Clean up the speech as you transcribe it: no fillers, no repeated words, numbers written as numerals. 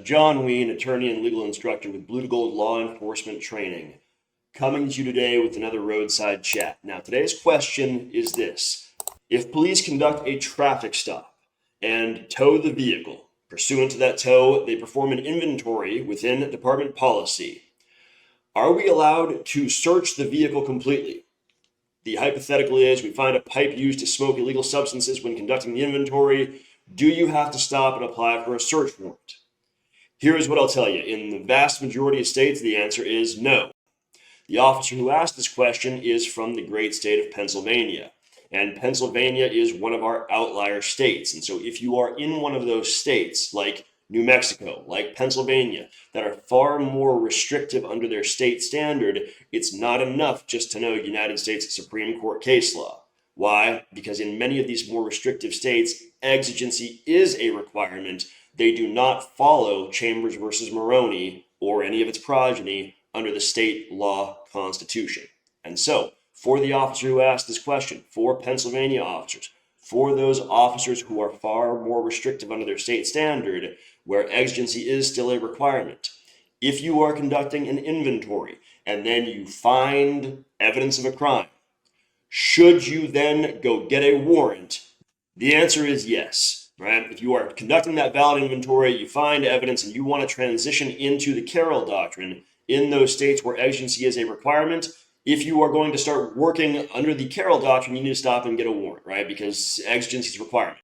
John Ween, attorney and legal instructor with Blue to Gold Law Enforcement Training, coming to you today with another roadside chat. Now, today's question is this. If police conduct a traffic stop and tow the vehicle, pursuant to that tow, they perform an inventory within department policy. Are we allowed to search the vehicle completely? The hypothetical is we find a pipe used to smoke illegal substances when conducting the inventory. Do you have to stop and apply for a search warrant? Here is what I'll tell you. In the vast majority of states, the answer is no. The officer who asked this question is from the great state of Pennsylvania. And Pennsylvania is one of our outlier states. And so if you are in one of those states, like New Mexico, like Pennsylvania, that are far more restrictive under their state standard, it's not enough just to know United States Supreme Court case law. Why? Because in many of these more restrictive states, exigency is a requirement. They do not follow Chambers versus Maroney or any of its progeny under the state law constitution. And so, for the officer who asked this question, for Pennsylvania officers, for those officers who are far more restrictive under their state standard, where exigency is still a requirement, if you are conducting an inventory and then you find evidence of a crime, should you then go get a warrant? The answer is yes, right? If you are conducting that valid inventory, you find evidence and you want to transition into the Carroll doctrine in those states where exigency is a requirement, if you are going to start working under the Carroll doctrine, you need to stop and get a warrant, right? Because exigency is a requirement.